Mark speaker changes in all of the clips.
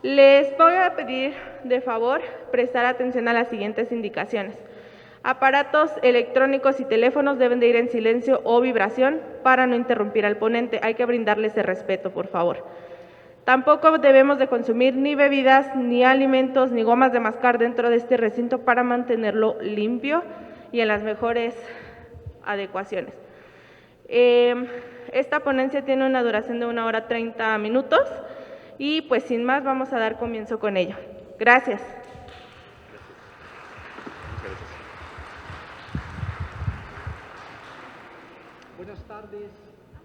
Speaker 1: Les voy a pedir de favor prestar atención a las siguientes indicaciones. Aparatos electrónicos y teléfonos deben de ir en silencio o vibración para no interrumpir al ponente. Hay que brindarle ese respeto, por favor. Tampoco debemos de consumir ni bebidas, ni alimentos, ni gomas de mascar dentro de este recinto para mantenerlo limpio y en las mejores adecuaciones. Esta ponencia tiene una duración de 1 hora 30 minutos y pues sin más vamos a dar comienzo con ello. Gracias.
Speaker 2: Buenas tardes.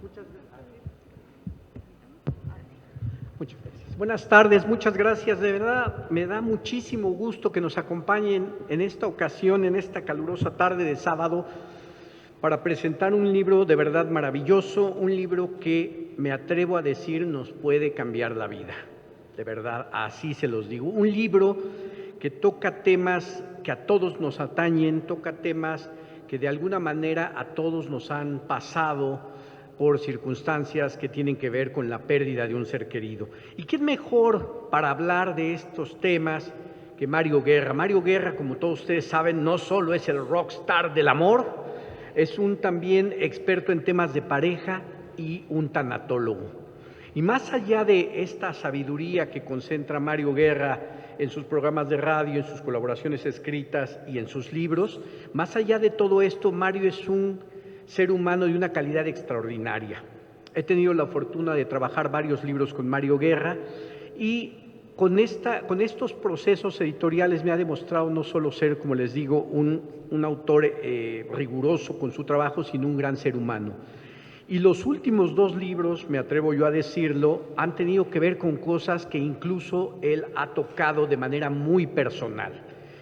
Speaker 2: Muchas gracias. Buenas tardes, muchas gracias. De verdad, me da muchísimo gusto que nos acompañen en esta ocasión, en esta calurosa tarde de sábado, para presentar un libro de verdad maravilloso, un libro que me atrevo a decir nos puede cambiar la vida. De verdad, así se los digo. Un libro que toca temas que a todos nos atañen, toca temas que de alguna manera a todos nos han pasado por circunstancias que tienen que ver con la pérdida de un ser querido. ¿Y qué mejor para hablar de estos temas que Mario Guerra? Mario Guerra, como todos ustedes saben, no solo es el rockstar del amor, es un también experto en temas de pareja y un tanatólogo. Y más allá de esta sabiduría que concentra Mario Guerra en sus programas de radio, en sus colaboraciones escritas y en sus libros, más allá de todo esto, Mario es un ser humano de una calidad extraordinaria. He tenido la fortuna de trabajar varios libros con Mario Guerra y con estos procesos editoriales me ha demostrado no solo ser, como les digo, un autor riguroso con su trabajo, sino un gran ser humano. Y los últimos 2 libros, me atrevo yo a decirlo, han tenido que ver con cosas que incluso él ha tocado de manera muy personal,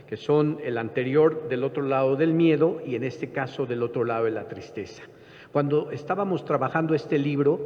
Speaker 2: que son el anterior, Del otro lado del miedo, y en este caso Del otro lado de la tristeza. Cuando estábamos trabajando este libro,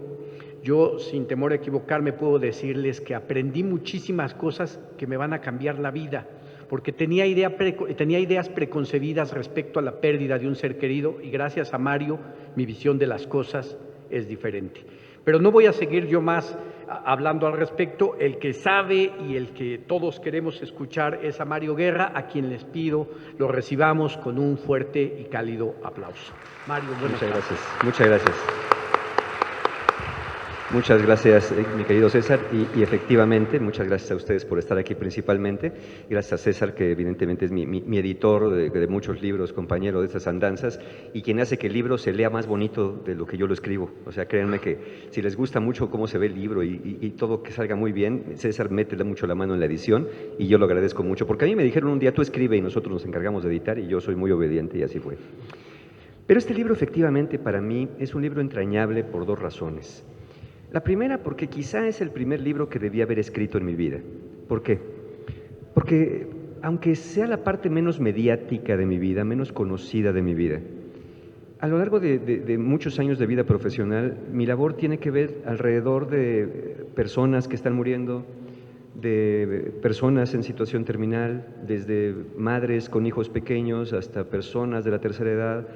Speaker 2: yo sin temor a equivocarme puedo decirles que aprendí muchísimas cosas que me van a cambiar la vida, porque tenía ideas preconcebidas respecto a la pérdida de un ser querido y gracias a Mario mi visión de las cosas es diferente. Pero no voy a seguir yo más hablando al respecto. El que sabe y el que todos queremos escuchar es a Mario Guerra, a quien les pido lo recibamos con un fuerte y cálido aplauso. Mario, buenas tardes.
Speaker 3: Muchas gracias. Muchas gracias. Muchas gracias, mi querido César, y efectivamente, muchas gracias a ustedes por estar aquí principalmente. Gracias a César, que evidentemente es mi editor de muchos libros, compañero de estas andanzas, y quien hace que el libro se lea más bonito de lo que yo lo escribo. O sea, créanme que si les gusta mucho cómo se ve el libro y todo que salga muy bien, César mete mucho la mano en la edición, y yo lo agradezco mucho, porque a mí me dijeron un día, tú escribe y nosotros nos encargamos de editar, y yo soy muy obediente, y así fue. Pero este libro efectivamente para mí es un libro entrañable por 2 razones. La primera, porque quizá es el primer libro que debí haber escrito en mi vida. ¿Por qué? Porque aunque sea la parte menos mediática de mi vida, menos conocida de mi vida, a lo largo de muchos años de vida profesional, mi labor tiene que ver alrededor de personas que están muriendo, de personas en situación terminal, desde madres con hijos pequeños hasta personas de la tercera edad,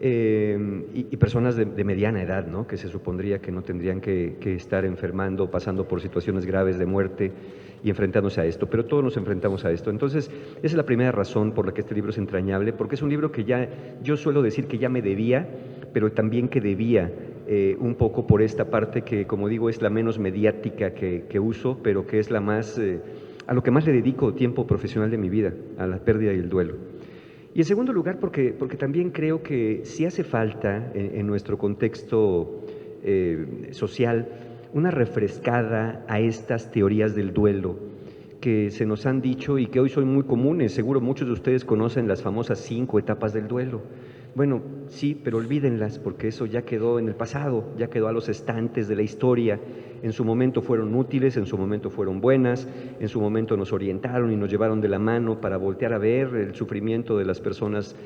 Speaker 3: y personas de mediana edad, ¿no? Que se supondría que no tendrían que estar enfermando, pasando por situaciones graves de muerte y enfrentándose a esto, pero todos nos enfrentamos a esto. Entonces, esa es la primera razón por la que este libro es entrañable, porque es un libro que ya, yo suelo decir que ya me debía, pero también que debía un poco por esta parte que, como digo, es la menos mediática que uso, pero que es la más, a lo que más le dedico tiempo profesional de mi vida, a la pérdida y el duelo. Y en segundo lugar, porque también creo que sí hace falta en nuestro contexto social una refrescada a estas teorías del duelo que se nos han dicho y que hoy son muy comunes. Seguro muchos de ustedes conocen las famosas 5 etapas del duelo. Bueno, sí, pero olvídenlas porque eso ya quedó en el pasado, ya quedó a los estantes de la historia. En su momento fueron útiles, en su momento fueron buenas, en su momento nos orientaron y nos llevaron de la mano para voltear a ver el sufrimiento de las personas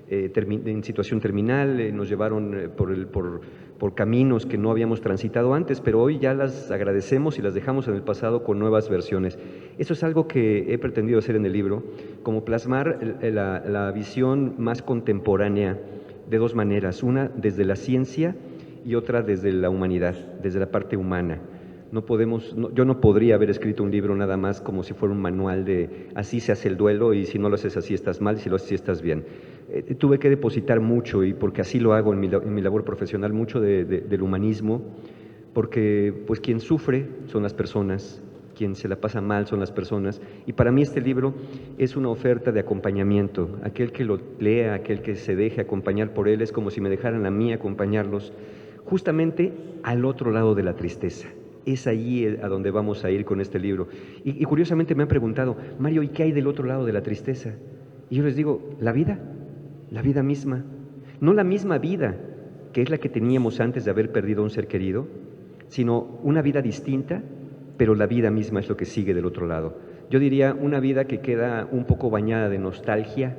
Speaker 3: en situación terminal, nos llevaron por caminos que no habíamos transitado antes, pero hoy ya las agradecemos y las dejamos en el pasado con nuevas versiones. Eso es algo que he pretendido hacer en el libro, como plasmar la visión más contemporánea de 2 maneras, una desde la ciencia y otra desde la humanidad, desde la parte humana. Yo no podría haber escrito un libro nada más como si fuera un manual de así se hace el duelo y si no lo haces así estás mal y si lo haces así estás bien. Tuve que depositar mucho, y porque así lo hago en mi labor profesional, mucho del humanismo, porque pues quien sufre son las personas, quien se la pasa mal son las personas, y para mí este libro es una oferta de acompañamiento. Aquel que lo lea, aquel que se deje acompañar por él, es como si me dejaran a mí acompañarlos justamente al otro lado de la tristeza. Es allí a donde vamos a ir con este libro. Y curiosamente me han preguntado, Mario, ¿y qué hay del otro lado de la tristeza? Y yo les digo, la vida misma. No la misma vida, que es la que teníamos antes de haber perdido a un ser querido, sino una vida distinta, pero la vida misma es lo que sigue del otro lado. Yo diría una vida que queda un poco bañada de nostalgia,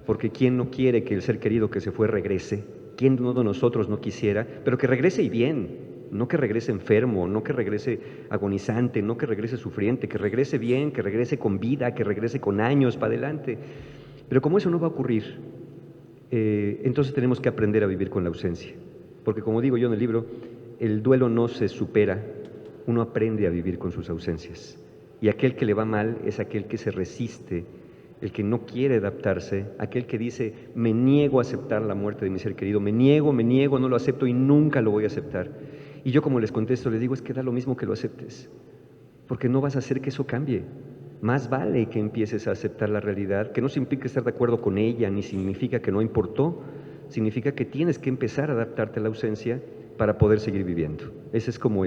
Speaker 3: porque ¿quién no quiere que el ser querido que se fue regrese? ¿Quién de nosotros no quisiera? Pero que regrese y bien, no que regrese enfermo, no que regrese agonizante, no que regrese sufriente, que regrese bien, que regrese con vida, que regrese con años para adelante. Pero como eso no va a ocurrir, entonces tenemos que aprender a vivir con la ausencia. Porque como digo yo en el libro, el duelo no se supera, uno aprende a vivir con sus ausencias. Y aquel que le va mal es aquel que se resiste, el que no quiere adaptarse, aquel que dice, me niego a aceptar la muerte de mi ser querido, me niego, no lo acepto y nunca lo voy a aceptar. Y yo como les contesto, les digo, es que da lo mismo que lo aceptes, porque no vas a hacer que eso cambie. Más vale que empieces a aceptar la realidad, que no significa estar de acuerdo con ella, ni significa que no importó, significa que tienes que empezar a adaptarte a la ausencia para poder seguir viviendo. Ese es como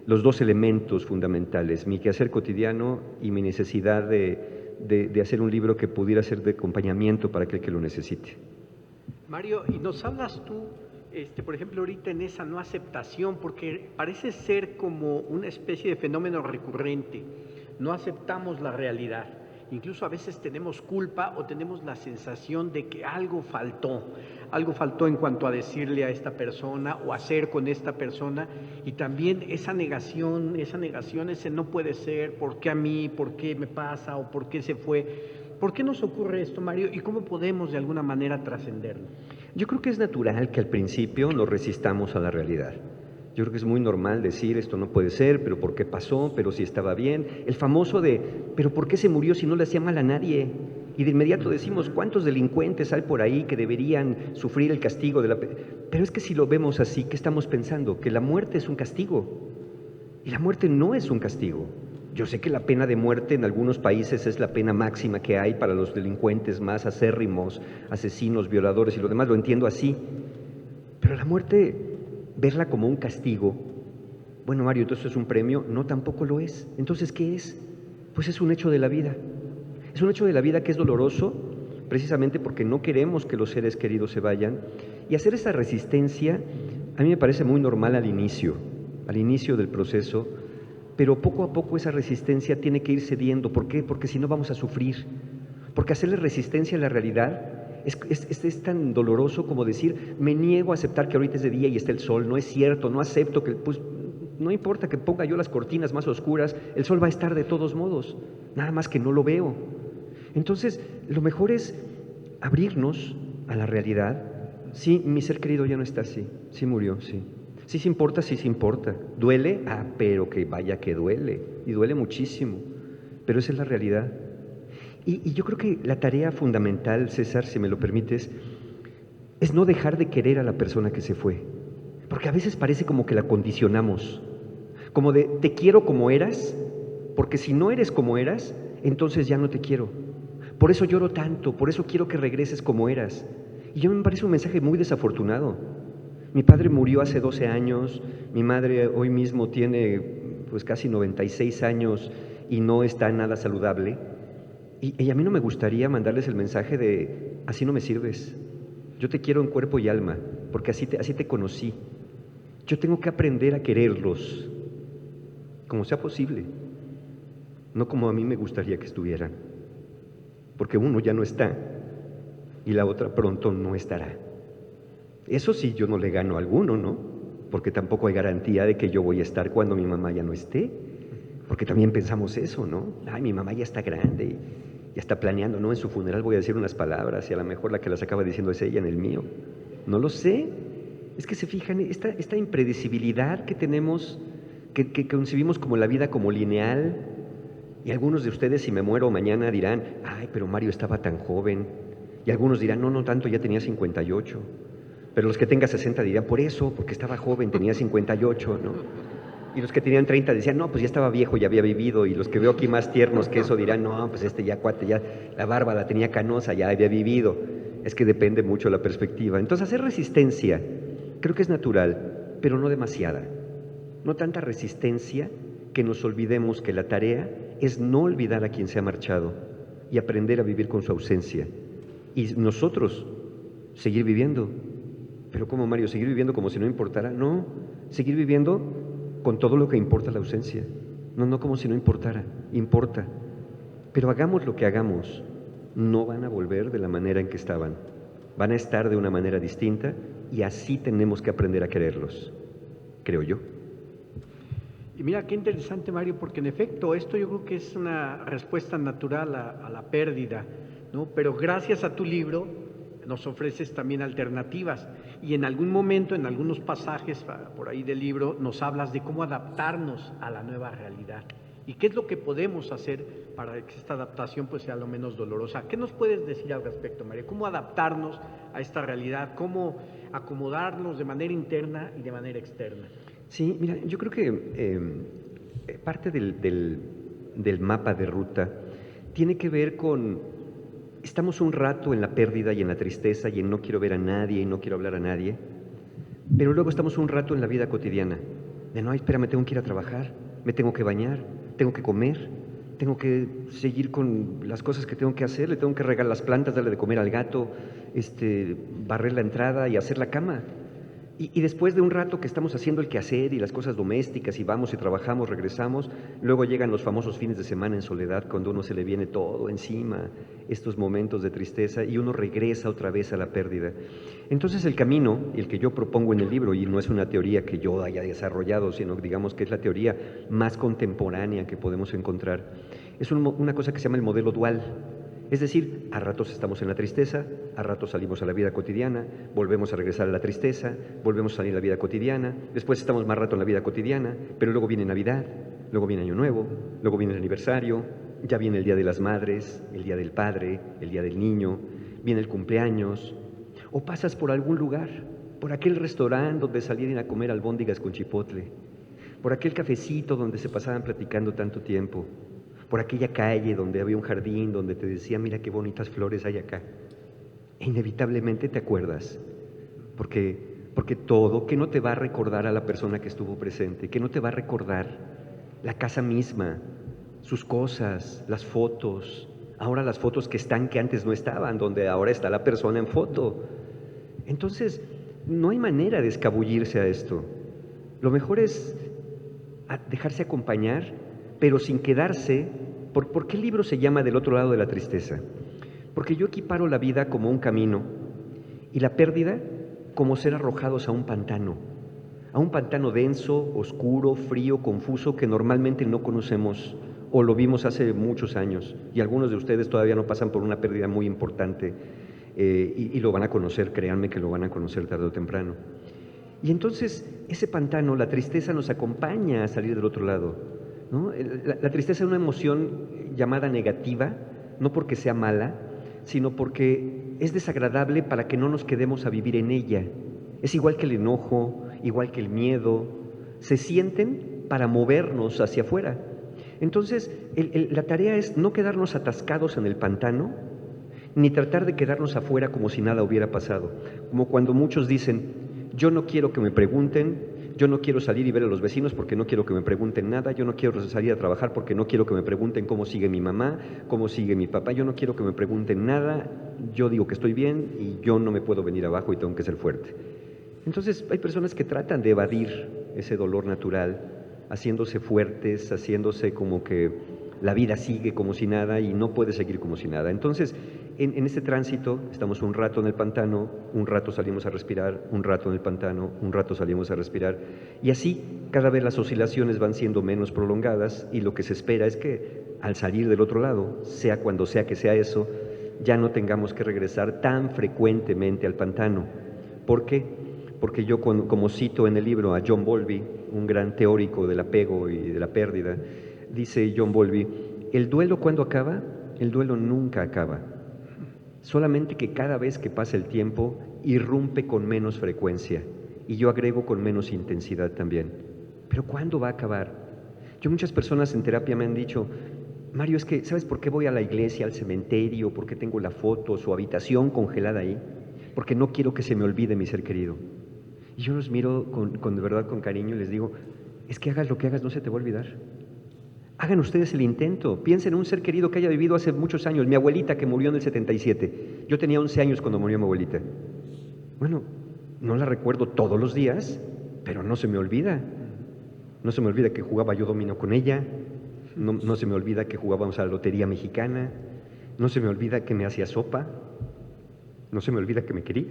Speaker 3: los dos elementos fundamentales, mi quehacer cotidiano y mi necesidad de hacer un libro que pudiera ser de acompañamiento para aquel que lo necesite.
Speaker 2: Mario, y nos hablas tú, por ejemplo, ahorita en esa no aceptación, porque parece ser como una especie de fenómeno recurrente. No aceptamos la realidad. Incluso a veces tenemos culpa o tenemos la sensación de que algo faltó en cuanto a decirle a esta persona o hacer con esta persona, y también esa negación, ese no puede ser, ¿por qué a mí? ¿Por qué me pasa? ¿O por qué se fue? ¿Por qué nos ocurre esto, Mario? ¿Y cómo podemos de alguna manera trascenderlo?
Speaker 3: Yo creo que es natural que al principio nos resistamos a la realidad. Yo creo que es muy normal decir, esto no puede ser, pero ¿por qué pasó? Pero si estaba bien. El famoso de, pero ¿por qué se murió si no le hacía mal a nadie? Y de inmediato decimos, ¿cuántos delincuentes hay por ahí que deberían sufrir el castigo de la pena? Pero es que si lo vemos así, ¿qué estamos pensando? Que la muerte es un castigo. Y la muerte no es un castigo. Yo sé que la pena de muerte en algunos países es la pena máxima que hay para los delincuentes más acérrimos, asesinos, violadores y lo demás, lo entiendo así. Pero la muerte, verla como un castigo, bueno, Mario, ¿entonces es un premio? No, tampoco lo es. Entonces, ¿qué es? Pues es un hecho de la vida. Es un hecho de la vida que es doloroso, precisamente porque no queremos que los seres queridos se vayan. Y hacer esa resistencia, a mí me parece muy normal al inicio del proceso, pero poco a poco esa resistencia tiene que ir cediendo. ¿Por qué? Porque si no vamos a sufrir. Porque hacerle resistencia a la realidad es tan doloroso como decir, me niego a aceptar que ahorita es de día y está el sol, no es cierto, no acepto que, pues, no importa que ponga yo las cortinas más oscuras, el sol va a estar de todos modos, nada más que no lo veo. Entonces, lo mejor es abrirnos a la realidad. Sí, mi ser querido ya no está así, sí murió, sí. Sí se importa, sí se importa. ¿Duele? Ah, pero que vaya que duele, y duele muchísimo, pero esa es la realidad. Y yo creo que la tarea fundamental, César, si me lo permites, es no dejar de querer a la persona que se fue, porque a veces parece como que la condicionamos, como de te quiero como eras, porque si no eres como eras, entonces ya no te quiero. Por eso lloro tanto, por eso quiero que regreses como eras. Y yo me parece un mensaje muy desafortunado. Mi padre murió hace 12 años, mi madre hoy mismo tiene pues casi 96 años y no está nada saludable. Y a mí no me gustaría mandarles el mensaje de, así no me sirves, yo te quiero en cuerpo y alma, porque así te conocí. Yo tengo que aprender a quererlos, como sea posible, no como a mí me gustaría que estuvieran, porque uno ya no está y la otra pronto no estará. Eso sí, yo no le gano a alguno, ¿no? Porque tampoco hay garantía de que yo voy a estar cuando mi mamá ya no esté, porque también pensamos eso, ¿no? Ay, mi mamá ya está grande, ya está planeando, ¿no? En su funeral voy a decir unas palabras y a lo mejor la que las acaba diciendo es ella en el mío. No lo sé. Es que se fijan, esta impredecibilidad que tenemos que concebimos como la vida como lineal, y algunos de ustedes, si me muero mañana, dirán, ay, pero Mario estaba tan joven, y algunos dirán, no, no tanto, ya tenía 58, pero los que tengan 60 dirán, por eso, porque estaba joven, tenía 58, ¿no? Y los que tenían 30 decían, no, pues ya estaba viejo, ya había vivido, y los que veo aquí más tiernos que eso dirán, no, pues este ya cuate, ya la barba la tenía canosa, ya había vivido. Es que depende mucho de la perspectiva. Entonces, hacer resistencia creo que es natural, pero no demasiada. No tanta resistencia que nos olvidemos que la tarea es no olvidar a quien se ha marchado y aprender a vivir con su ausencia. Y nosotros seguir viviendo. Pero ¿cómo, Mario? ¿Seguir viviendo como si no importara? No, seguir viviendo con todo lo que importa la ausencia. No, no como si no importara, importa. Pero hagamos lo que hagamos, no van a volver de la manera en que estaban. Van a estar de una manera distinta y así tenemos que aprender a quererlos, creo yo.
Speaker 2: Y mira, qué interesante, Mario, porque en efecto esto yo creo que es una respuesta natural a la pérdida, ¿no? Pero gracias a tu libro nos ofreces también alternativas y en algún momento, en algunos pasajes por ahí del libro, nos hablas de cómo adaptarnos a la nueva realidad y qué es lo que podemos hacer para que esta adaptación pues sea lo menos dolorosa. ¿Qué nos puedes decir al respecto, Mario? ¿Cómo adaptarnos a esta realidad? ¿Cómo acomodarnos de manera interna y de manera externa?
Speaker 3: Sí, mira, yo creo que parte del mapa de ruta tiene que ver con, estamos un rato en la pérdida y en la tristeza y en no quiero ver a nadie y no quiero hablar a nadie, pero luego estamos un rato en la vida cotidiana, de no, espera, me tengo que ir a trabajar, me tengo que bañar, tengo que comer, tengo que seguir con las cosas que tengo que hacer, le tengo que regar las plantas, darle de comer al gato, barrer la entrada y hacer la cama. Y después de un rato que estamos haciendo el quehacer y las cosas domésticas y vamos y trabajamos, regresamos, luego llegan los famosos fines de semana en soledad cuando uno se le viene todo encima, estos momentos de tristeza y uno regresa otra vez a la pérdida. Entonces el camino, el que yo propongo en el libro, y no es una teoría que yo haya desarrollado, sino digamos que es la teoría más contemporánea que podemos encontrar, es una cosa que se llama el modelo dual. Es decir, a ratos estamos en la tristeza, a ratos salimos a la vida cotidiana, volvemos a regresar a la tristeza, volvemos a salir a la vida cotidiana, después estamos más rato en la vida cotidiana, pero luego viene Navidad, luego viene Año Nuevo, luego viene el aniversario, ya viene el Día de las Madres, el Día del Padre, el Día del Niño, viene el cumpleaños, o pasas por algún lugar, por aquel restaurante donde salían a comer albóndigas con chipotle, por aquel cafecito donde se pasaban platicando tanto tiempo, por aquella calle donde había un jardín, donde te decía, mira qué bonitas flores hay acá. E inevitablemente te acuerdas, porque todo, que no te va a recordar a la persona que estuvo presente, que no te va a recordar la casa misma, sus cosas, las fotos, ahora las fotos que están que antes no estaban, donde ahora está la persona en foto. Entonces, no hay manera de escabullirse a esto. Lo mejor es dejarse acompañar, pero sin quedarse. ¿Por qué el libro se llama Del otro lado de la tristeza? Porque yo equiparo la vida como un camino y la pérdida como ser arrojados a un pantano denso, oscuro, frío, confuso, que normalmente no conocemos o lo vimos hace muchos años, y algunos de ustedes todavía no pasan por una pérdida muy importante y lo van a conocer, créanme que lo van a conocer tarde o temprano. Y entonces ese pantano, la tristeza, nos acompaña a salir del otro lado, ¿no? La tristeza es una emoción llamada negativa, no porque sea mala, sino porque es desagradable para que no nos quedemos a vivir en ella. Es igual que el enojo, igual que el miedo, se sienten para movernos hacia afuera. Entonces, la tarea es no quedarnos atascados en el pantano, ni tratar de quedarnos afuera como si nada hubiera pasado. Como cuando muchos dicen, yo no quiero que me pregunten, yo no quiero salir y ver a los vecinos porque no quiero que me pregunten nada, yo no quiero salir a trabajar porque no quiero que me pregunten cómo sigue mi mamá, cómo sigue mi papá, yo no quiero que me pregunten nada, yo digo que estoy bien y yo no me puedo venir abajo y tengo que ser fuerte. Entonces hay personas que tratan de evadir ese dolor natural, haciéndose fuertes, haciéndose como que la vida sigue como si nada y no puede seguir como si nada. Entonces, en este tránsito estamos un rato en el pantano, un rato salimos a respirar, un rato en el pantano, un rato salimos a respirar, y así cada vez las oscilaciones van siendo menos prolongadas y lo que se espera es que al salir del otro lado, sea cuando sea que sea eso, ya no tengamos que regresar tan frecuentemente al pantano. ¿Por qué? porque yo como cito en el libro a John Bowlby, un gran teórico del apego y de la pérdida, dice John Bowlby, ¿el duelo cuándo acaba? El duelo nunca acaba, solamente que cada vez que pasa el tiempo irrumpe con menos frecuencia y yo agrego con menos intensidad también. ¿Pero cuándo va a acabar? Muchas personas en terapia me han dicho, Mario, es que ¿sabes por qué voy a la iglesia, al cementerio? ¿Por qué tengo la foto, su habitación congelada ahí? Porque no quiero que se me olvide mi ser querido. Y yo los miro de verdad con cariño y les digo, es que hagas lo que hagas, no se te va a olvidar. Hagan ustedes el intento, piensen en un ser querido que haya vivido hace muchos años. Mi abuelita que murió en el 77, yo tenía 11 años cuando murió mi abuelita. Bueno, no la recuerdo todos los días, pero no se me olvida. No se me olvida que jugaba yo dominó con ella, no se me olvida que jugábamos a la lotería mexicana, no se me olvida que me hacía sopa, no se me olvida que me querí.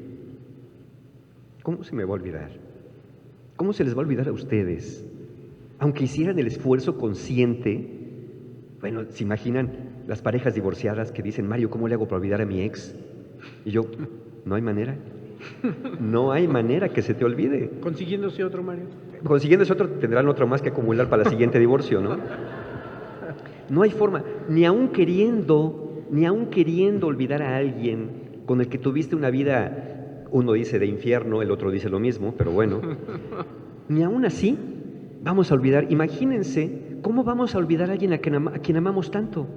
Speaker 3: ¿Cómo se me va a olvidar? ¿Cómo se les va a olvidar a ustedes? Aunque hicieran el esfuerzo consciente, bueno, ¿se imaginan las parejas divorciadas que dicen, Mario, ¿cómo le hago para olvidar a mi ex? Y yo, no hay manera. No hay manera que se te olvide.
Speaker 2: ¿Consiguiéndose otro, Mario?
Speaker 3: Consiguiéndose otro, tendrán otro más que acumular para el siguiente divorcio, ¿no? No hay forma, ni aun queriendo olvidar a alguien con el que tuviste una vida, uno dice de infierno, el otro dice lo mismo, pero bueno, ni aun así vamos a olvidar. Imagínense cómo vamos a olvidar a alguien a quien amamos tanto.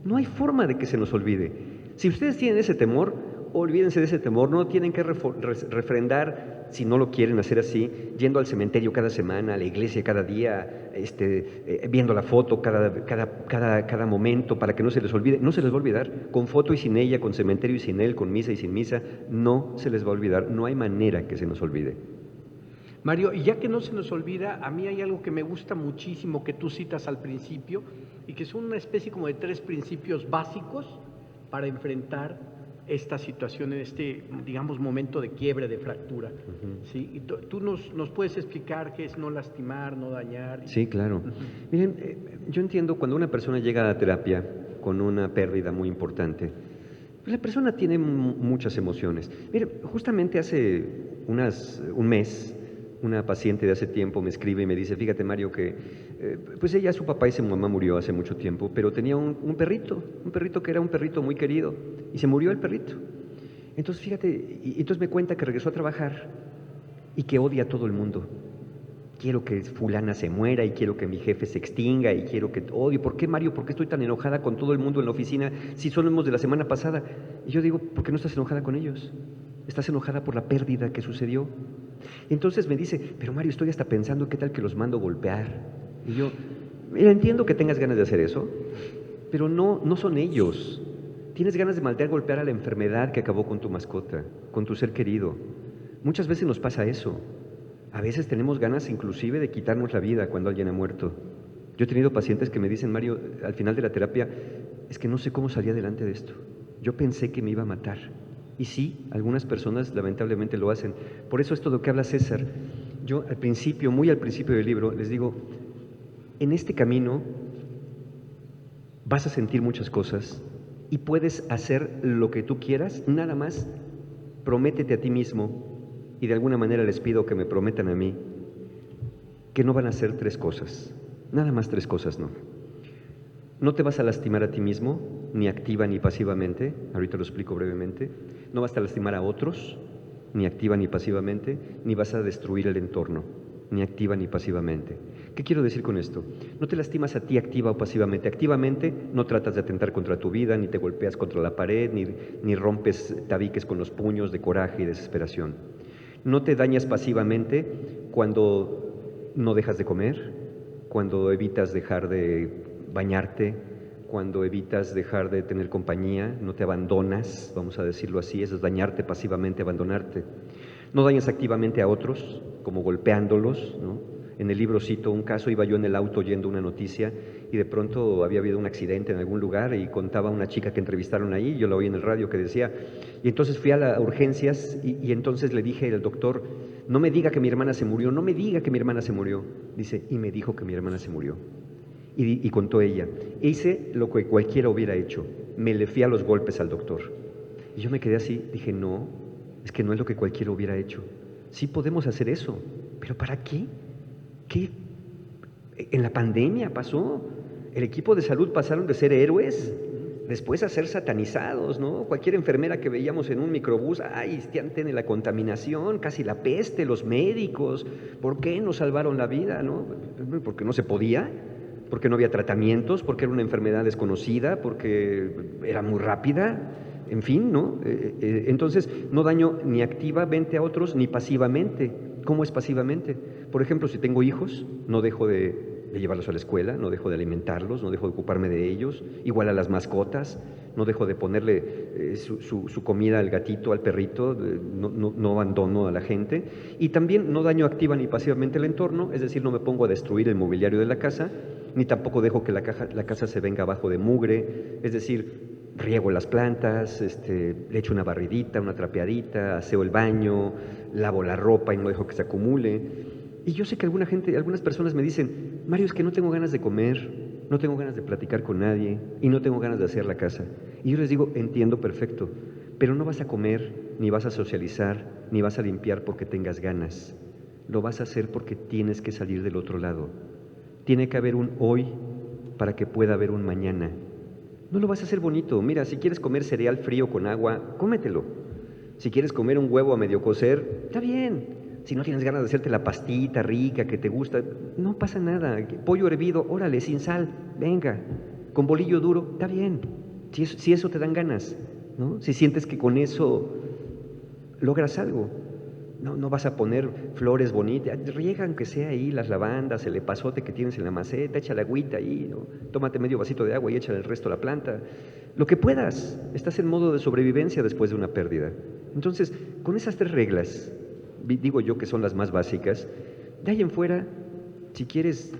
Speaker 3: No hay forma de que se nos olvide. Si ustedes tienen ese temor, olvídense de ese temor, no tienen que refrendar, si no lo quieren hacer así, yendo al cementerio cada semana, a la iglesia cada día, viendo la foto cada momento para que no se les olvide. No se les va a olvidar, con foto y sin ella, con cementerio y sin él, con misa y sin misa, no se les va a olvidar, no hay manera que se nos olvide.
Speaker 2: Mario, y ya que no se nos olvida, a mí hay algo que me gusta muchísimo que tú citas al principio y que son una especie como de 3 principios básicos para enfrentar esta situación en digamos, momento de quiebre, de fractura.
Speaker 3: Uh-huh.
Speaker 2: ¿Sí? Y tú nos puedes explicar qué es no lastimar, no dañar.
Speaker 3: Sí, claro. Miren, yo entiendo cuando una persona llega a terapia con una pérdida muy importante, pues la persona tiene muchas emociones. Miren, justamente hace un mes, una paciente de hace tiempo me escribe y me dice, fíjate Mario que pues ella, su papá y su mamá murió hace mucho tiempo, pero tenía un perrito que era un perrito muy querido y se murió el perrito. Entonces fíjate, y entonces me cuenta que regresó a trabajar y que odia a todo el mundo. Quiero que fulana se muera y quiero que mi jefe se extinga y quiero que odio. ¿Por qué, Mario? ¿Por qué estoy tan enojada con todo el mundo en la oficina si somos de la semana pasada? Y yo digo, ¿por qué no estás enojada con ellos? Estás enojada por la pérdida que sucedió. Entonces me dice, pero Mario, estoy hasta pensando qué tal que los mando golpear. Y yo, mira, entiendo que tengas ganas de hacer eso, pero no son ellos. Tienes ganas de maltear, golpear a la enfermedad que acabó con tu mascota, con tu ser querido. Muchas veces nos pasa eso. A veces tenemos ganas inclusive de quitarnos la vida cuando alguien ha muerto. Yo he tenido pacientes que me dicen, Mario, al final de la terapia, es que no sé cómo salí adelante de esto. Yo pensé que me iba a matar. Y sí, algunas personas lamentablemente lo hacen. Por eso esto de lo que habla César, yo al principio, muy al principio del libro, les digo, en este camino vas a sentir muchas cosas y puedes hacer lo que tú quieras, nada más prométete a ti mismo, y de alguna manera les pido que me prometan a mí, que no van a hacer 3 cosas, nada más 3 cosas, no. No te vas a lastimar a ti mismo, ni activa ni pasivamente, ahorita lo explico brevemente. No vas a lastimar a otros, ni activa ni pasivamente, ni vas a destruir el entorno, ni activa ni pasivamente. ¿Qué quiero decir con esto? No te lastimas a ti activa o pasivamente. Activamente no tratas de atentar contra tu vida, ni te golpeas contra la pared, ni rompes tabiques con los puños de coraje y desesperación. No te dañas pasivamente cuando no dejas de comer, cuando evitas dejar de bañarte, cuando evitas dejar de tener compañía, no te abandonas, vamos a decirlo así, eso es dañarte pasivamente, abandonarte. No dañas activamente a otros, como golpeándolos, ¿no? En el libro cito un caso, iba yo en el auto oyendo una noticia y de pronto había habido un accidente en algún lugar y contaba una chica que entrevistaron ahí, yo la oí en el radio que decía, y entonces fui a las urgencias y entonces le dije al doctor, no me diga que mi hermana se murió, no me diga que mi hermana se murió. Dice, y me dijo que mi hermana se murió. Y contó ella, hice lo que cualquiera hubiera hecho, me le fui a los golpes al doctor. Y yo me quedé así, dije, no, es que no es lo que cualquiera hubiera hecho. Sí podemos hacer eso, pero ¿para qué? ¿Qué? En la pandemia pasó. El equipo de salud pasaron de ser héroes después a ser satanizados, ¿no? Cualquier enfermera que veíamos en un microbús, ¡ay, tiene la contaminación, casi la peste, los médicos! ¿Por qué nos salvaron la vida, no? Porque no se podía, porque no había tratamientos, porque era una enfermedad desconocida, porque era muy rápida, en fin, ¿no? Entonces, no daño ni activamente a otros ni pasivamente. ¿Cómo es pasivamente? Por ejemplo, si tengo hijos, no dejo de llevarlos a la escuela, no dejo de alimentarlos, no dejo de ocuparme de ellos, igual a las mascotas, no dejo de ponerle su comida al gatito, al perrito, no abandono a la gente, y también no daño activa ni pasivamente el entorno, es decir, no me pongo a destruir el mobiliario de la casa, ni tampoco dejo que la casa se venga abajo de mugre, es decir, riego las plantas, le echo una barridita, una trapeadita, aseo el baño, lavo la ropa y no dejo que se acumule. Y yo sé que algunas personas me dicen, Mario, es que no tengo ganas de comer, no tengo ganas de platicar con nadie y no tengo ganas de hacer la casa. Y yo les digo, entiendo perfecto, pero no vas a comer, ni vas a socializar, ni vas a limpiar porque tengas ganas. Lo vas a hacer porque tienes que salir del otro lado. Tiene que haber un hoy para que pueda haber un mañana. No lo vas a hacer bonito. Mira, si quieres comer cereal frío con agua, cómetelo. Si quieres comer un huevo a medio cocer, está bien. Si no tienes ganas de hacerte la pastita rica que te gusta, no pasa nada. Pollo hervido, órale, sin sal, venga. Con bolillo duro, está bien. Si eso te dan ganas, ¿no? Si sientes que con eso logras algo. No vas a poner flores bonitas, riega aunque sea ahí las lavandas, el epazote que tienes en la maceta, echa la agüita ahí, ¿no? Tómate medio vasito de agua y échale el resto a la planta. Lo que puedas, estás en modo de sobrevivencia después de una pérdida. Entonces, con esas 3 reglas, digo yo que son las más básicas, de ahí en fuera, si quieres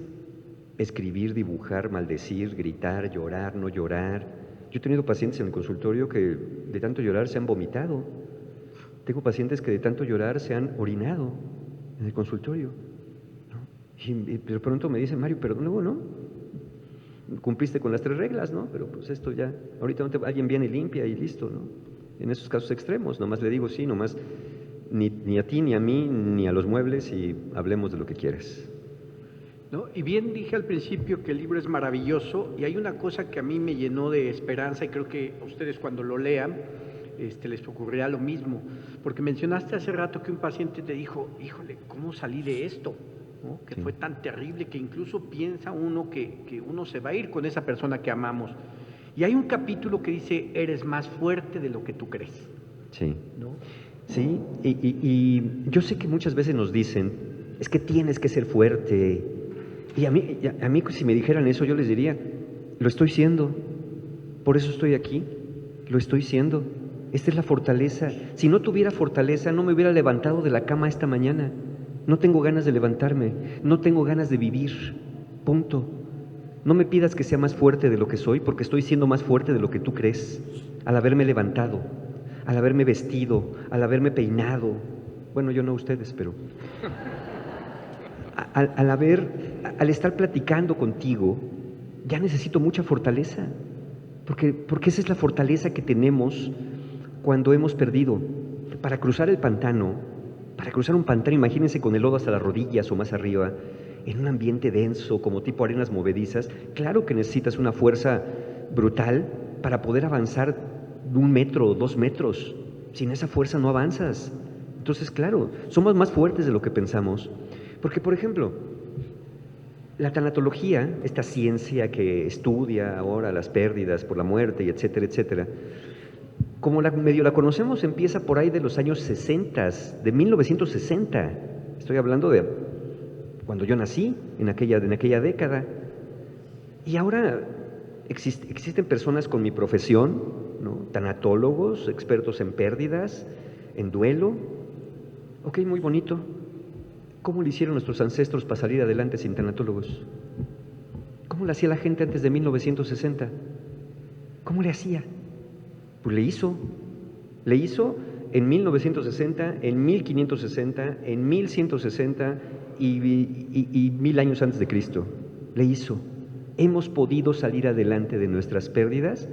Speaker 3: escribir, dibujar, maldecir, gritar, llorar, no llorar. Yo he tenido pacientes en el consultorio que de tanto llorar se han vomitado. Tengo pacientes que de tanto llorar se han orinado en el consultorio, ¿no? Y de pronto me dicen, Mario, pero no, cumpliste con las 3 reglas, ¿no? Pero pues esto ya, ahorita alguien viene y limpia y listo, ¿no? En esos casos extremos, nomás le digo sí, nomás ni a ti, ni a mí, ni a los muebles y hablemos de lo que quieras.
Speaker 2: ¿No? Y bien dije al principio que el libro es maravilloso y hay una cosa que a mí me llenó de esperanza y creo que a ustedes cuando lo lean les ocurrirá lo mismo, porque mencionaste hace rato que un paciente te dijo, híjole, ¿cómo salí de esto? ¿No? Que sí. Fue tan terrible que incluso piensa uno que uno se va a ir con esa persona que amamos. Y hay un capítulo que dice, eres más fuerte de lo que tú crees.
Speaker 3: Sí.
Speaker 2: ¿No?
Speaker 3: Sí, y yo sé que muchas veces nos dicen, es que tienes que ser fuerte. Y a mí si me dijeran eso, yo les diría, lo estoy siendo, por eso estoy aquí, lo estoy siendo. Esta es la fortaleza. Si no tuviera fortaleza, no me hubiera levantado de la cama esta mañana. No tengo ganas de levantarme, no tengo ganas de vivir, punto. No me pidas que sea más fuerte de lo que soy, porque estoy siendo más fuerte de lo que tú crees, al haberme levantado, al haberme vestido, al haberme peinado. Bueno, yo no ustedes, pero... Al estar platicando contigo, ya necesito mucha fortaleza, porque esa es la fortaleza que tenemos cuando hemos perdido. Para cruzar un pantano, imagínense con el lodo hasta las rodillas o más arriba, en un ambiente denso, como tipo arenas movedizas, claro que necesitas una fuerza brutal para poder avanzar 1 metro o 2 metros. Sin esa fuerza no avanzas. Entonces, claro, somos más fuertes de lo que pensamos. Porque, por ejemplo, la tanatología, esta ciencia que estudia ahora las pérdidas por la muerte y etcétera, etcétera, como medio la conocemos, empieza por ahí de los años 60, de 1960. Estoy hablando de cuando yo nací, en aquella década. Y ahora existen personas con mi profesión, ¿no? Tanatólogos, expertos en pérdidas, en duelo. Ok, muy bonito. ¿Cómo le hicieron nuestros ancestros para salir adelante sin tanatólogos? ¿Cómo le hacía la gente antes de 1960? ¿Cómo le hacía? Pues le hizo en 1960, en 1560, en 1160 y 1000 años antes de Cristo. Le hizo. Hemos podido salir adelante de nuestras pérdidas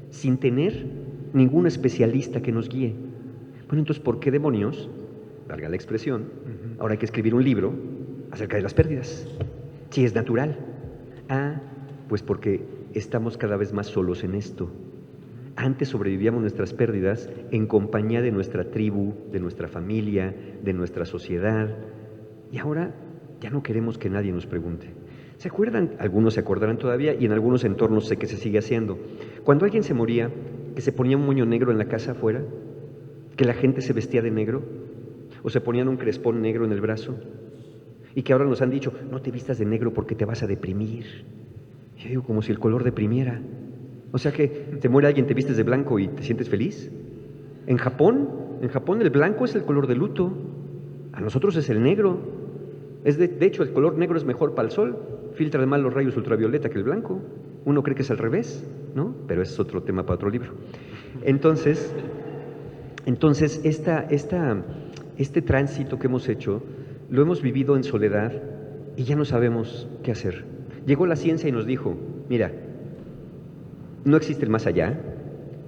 Speaker 3: sin tener ningún especialista que nos guíe. Bueno, entonces, ¿por qué demonios valga la expresión, ahora hay que escribir un libro acerca de las pérdidas. Sí, es natural. Pues porque estamos cada vez más solos en esto. Antes sobrevivíamos nuestras pérdidas en compañía de nuestra tribu, de nuestra familia, de nuestra sociedad. Y ahora ya no queremos que nadie nos pregunte. ¿Se acuerdan? Algunos se acordarán todavía y en algunos entornos sé que se sigue haciendo. Cuando alguien se moría, que se ponía un moño negro en la casa afuera, que la gente se vestía de negro, o se ponían un crespón negro en el brazo, y que ahora nos han dicho, no te vistas de negro porque te vas a deprimir. Yo digo, como si el color deprimiera. O sea que te muere alguien, te vistes de blanco y te sientes feliz. En Japón el blanco es el color de luto. A nosotros es el negro. De hecho, el color negro es mejor para el sol. Filtra más los rayos ultravioleta que el blanco. Uno cree que es al revés, ¿no? Pero ese es otro tema para otro libro. Entonces este tránsito que hemos hecho, lo hemos vivido en soledad y ya no sabemos qué hacer. Llegó la ciencia y nos dijo, mira, no existe el más allá,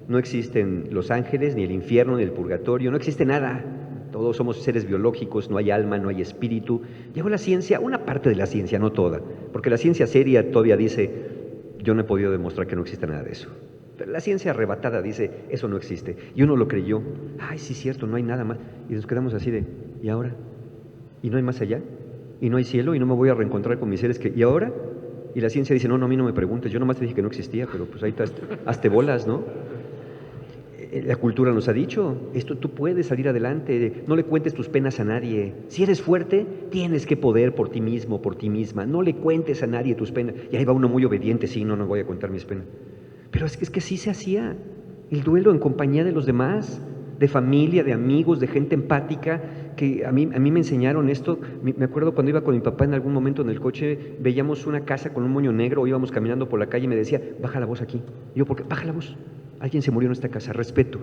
Speaker 3: no existen los ángeles, ni el infierno, ni el purgatorio, no existe nada. Todos somos seres biológicos, no hay alma, no hay espíritu. Llegó la ciencia, una parte de la ciencia, no toda, porque la ciencia seria todavía dice, yo no he podido demostrar que no exista nada de eso. Pero la ciencia arrebatada dice, eso no existe. Y uno lo creyó, ay, sí es cierto, no hay nada más. Y nos quedamos así de, ¿y ahora? ¿Y no hay más allá? ¿Y no hay cielo? ¿Y no me voy a reencontrar con mis seres que, ¿y ahora? Y la ciencia dice, no, a mí no me preguntes, yo nomás te dije que no existía, pero pues ahí hazte bolas, ¿no? La cultura nos ha dicho, esto tú puedes salir adelante, no le cuentes tus penas a nadie. Si eres fuerte, tienes que poder por ti mismo, por ti misma. No le cuentes a nadie tus penas. Y ahí va uno muy obediente, sí, no voy a contar mis penas. Pero es que sí se hacía el duelo en compañía de los demás, de familia, de amigos, de gente empática, que a mí me enseñaron esto. Me acuerdo cuando iba con mi papá en algún momento en el coche, veíamos una casa con un moño negro, o íbamos caminando por la calle y me decía, baja la voz aquí. Y yo, ¿por qué? Baja la voz. Alguien se murió en esta casa, respeto.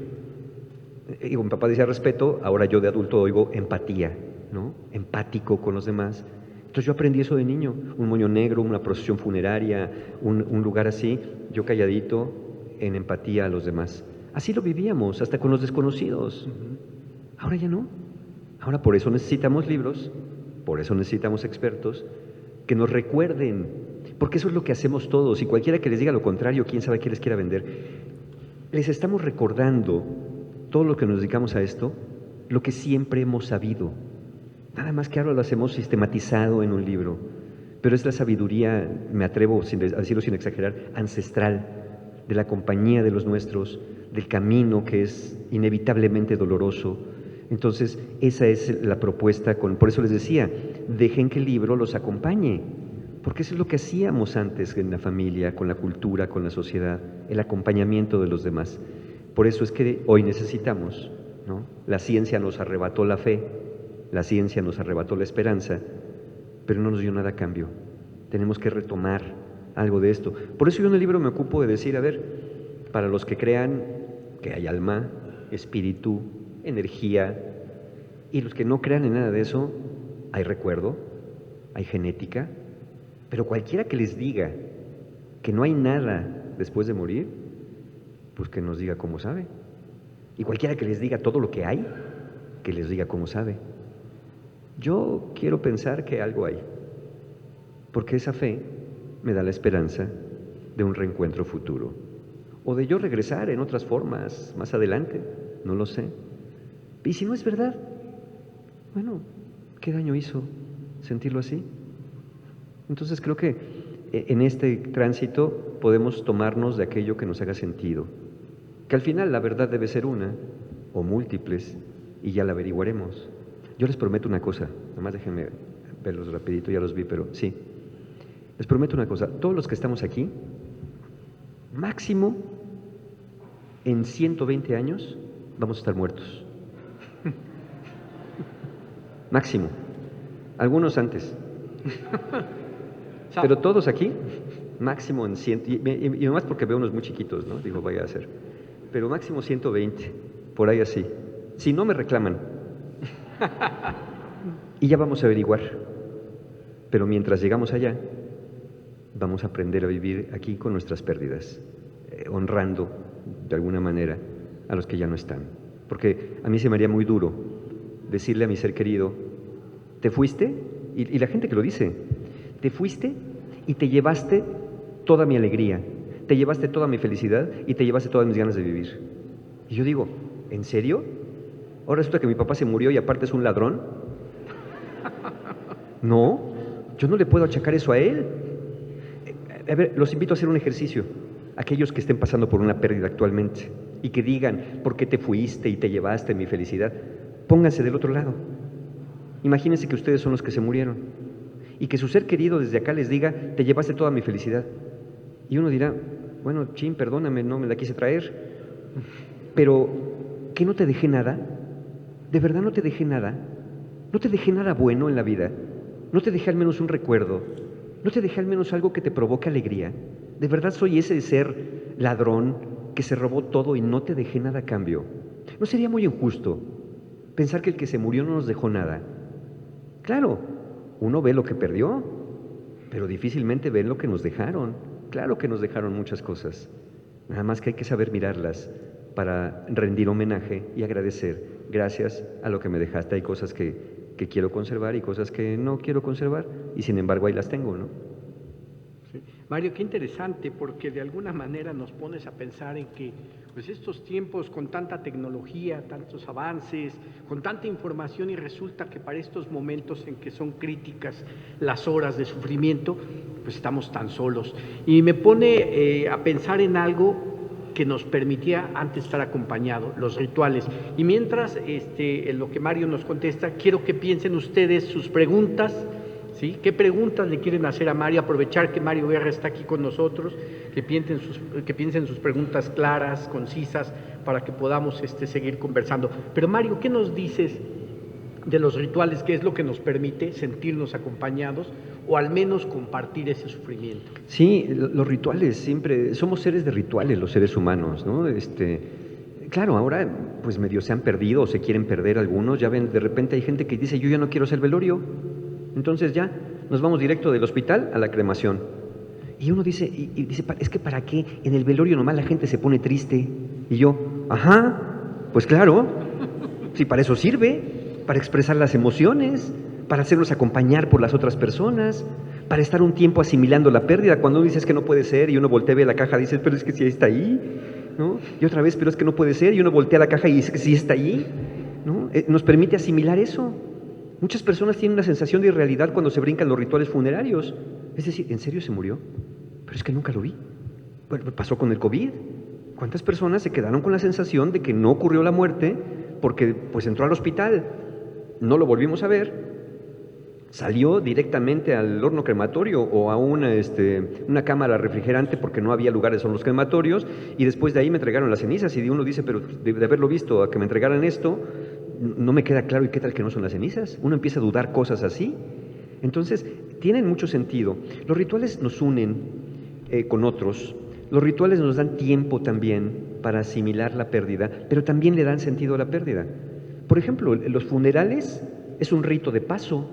Speaker 3: Y mi papá decía respeto, ahora yo de adulto oigo empatía, ¿no? Empático con los demás. Entonces yo aprendí eso de niño, un moño negro, una procesión funeraria, un lugar así, yo calladito, en empatía a los demás. Así lo vivíamos, hasta con los desconocidos. Ahora ya no. Ahora por eso necesitamos libros, por eso necesitamos expertos que nos recuerden, porque eso es lo que hacemos todos, y cualquiera que les diga lo contrario, quién sabe qué les quiera vender. Les estamos recordando, todo lo que nos dedicamos a esto, lo que siempre hemos sabido. Nada más que ahora lo hacemos sistematizado en un libro, pero es la sabiduría, me atrevo a decirlo sin exagerar, ancestral, de la compañía de los nuestros, del camino que es inevitablemente doloroso. Entonces, esa es la propuesta, por eso les decía, dejen que el libro los acompañe, porque eso es lo que hacíamos antes en la familia, con la cultura, con la sociedad, el acompañamiento de los demás. Por eso es que hoy necesitamos, ¿no? La ciencia nos arrebató la fe, la ciencia nos arrebató la esperanza, pero no nos dio nada a cambio. Tenemos que retomar algo de esto. Por eso yo en el libro me ocupo de decir, a ver, para los que crean que hay alma, espíritu, energía, y los que no crean en nada de eso, hay recuerdo, hay genética, pero cualquiera que les diga que no hay nada después de morir, pues que nos diga cómo sabe. Y cualquiera que les diga todo lo que hay, que les diga cómo sabe. Yo quiero pensar que algo hay, porque esa fe me da la esperanza de un reencuentro futuro, o de yo regresar en otras formas más adelante, no lo sé. Y si no es verdad, bueno, ¿qué daño hizo sentirlo así? Entonces creo que en este tránsito podemos tomarnos de aquello que nos haga sentido, que al final la verdad debe ser una o múltiples y ya la averiguaremos. Yo les prometo una cosa, nomás déjenme verlos rapidito, ya los vi, pero sí. Les prometo una cosa, todos los que estamos aquí, máximo en 120 años vamos a estar muertos. Máximo. Algunos antes. Pero todos aquí, máximo en 100, y nomás porque veo unos muy chiquitos, ¿no? Digo, vaya a ser. Pero máximo 120, por ahí así. Si no me reclaman. Y ya vamos a averiguar. Pero mientras llegamos allá, vamos a aprender a vivir aquí con nuestras pérdidas, honrando de alguna manera a los que ya no están. Porque a mí se me haría muy duro decirle a mi ser querido, te fuiste, y la gente que lo dice, te fuiste y te llevaste toda mi alegría, te llevaste toda mi felicidad y te llevaste todas mis ganas de vivir. Y yo digo, ¿en serio? ¿Ahora resulta que mi papá se murió y aparte es un ladrón? No, yo no le puedo achacar eso a él. A ver, los invito a hacer un ejercicio. Aquellos que estén pasando por una pérdida actualmente y que digan, ¿por qué te fuiste y te llevaste mi felicidad? Pónganse del otro lado. Imagínense que ustedes son los que se murieron y que su ser querido desde acá les diga, te llevaste toda mi felicidad. Y uno dirá, bueno, chin, perdóname, no me la quise traer, pero ¿que no te dejé nada? ¿De verdad no te dejé nada? ¿No te dejé nada bueno en la vida? ¿No te dejé al menos un recuerdo? ¿No te dejé al menos algo que te provoque alegría? ¿De verdad soy ese ser ladrón que se robó todo y no te dejé nada a cambio? ¿No sería muy injusto pensar que el que se murió no nos dejó nada? Claro, uno ve lo que perdió, pero difícilmente ve lo que nos dejaron. Claro que nos dejaron muchas cosas, nada más que hay que saber mirarlas para rendir homenaje y agradecer. Gracias a lo que me dejaste, hay cosas que quiero conservar y cosas que no quiero conservar, y sin embargo ahí las tengo, ¿no?
Speaker 2: Sí. Mario, qué interesante, porque de alguna manera nos pones a pensar en que pues estos tiempos con tanta tecnología, tantos avances, con tanta información, y resulta que para estos momentos en que son críticas las horas de sufrimiento, pues estamos tan solos. Y me pone a pensar en algo que nos permitía antes estar acompañado, los rituales. Y mientras, en lo que Mario nos contesta, quiero que piensen ustedes sus preguntas, ¿sí? ¿Qué preguntas le quieren hacer a Mario? Aprovechar que Mario Guerra está aquí con nosotros, que piensen sus preguntas claras, concisas, para que podamos seguir conversando. Pero Mario, ¿qué nos dices de los rituales? ¿Qué es lo que nos permite sentirnos acompañados o al menos compartir ese sufrimiento?
Speaker 3: Sí, los rituales, siempre, somos seres de rituales los seres humanos, ¿no? Claro, ahora pues medio se han perdido o se quieren perder algunos, ya ven, de repente hay gente que dice, yo ya no quiero hacer velorio, entonces ya nos vamos directo del hospital a la cremación. Y uno dice, es que ¿para qué? En el velorio nomás la gente se pone triste. Y yo, ajá, pues claro, sí, para eso sirve, para expresar las emociones, para hacernos acompañar por las otras personas, para estar un tiempo asimilando la pérdida. Cuando uno dice es que no puede ser y uno voltea a ver la caja, dice, pero es que sí está ahí, ¿no? Y otra vez, pero es que no puede ser, y uno voltea a la caja y dice que sí está ahí, ¿no? Nos permite asimilar eso. Muchas personas tienen una sensación de irrealidad cuando se brincan los rituales funerarios. Es decir, ¿en serio se murió? Pero es que nunca lo vi. Bueno, pasó con el COVID. ¿Cuántas personas se quedaron con la sensación de que no ocurrió la muerte porque pues entró al hospital, no lo volvimos a ver, salió directamente al horno crematorio o a una cámara refrigerante porque no había lugares en los crematorios, y después de ahí me entregaron las cenizas, y uno dice, pero de haberlo visto a que me entregaran esto, no me queda claro, ¿y qué tal que no son las cenizas? Uno empieza a dudar cosas así. Entonces, tienen mucho sentido. Los rituales nos unen con otros. Los rituales nos dan tiempo también para asimilar la pérdida, pero también le dan sentido a la pérdida. Por ejemplo, los funerales es un rito de paso.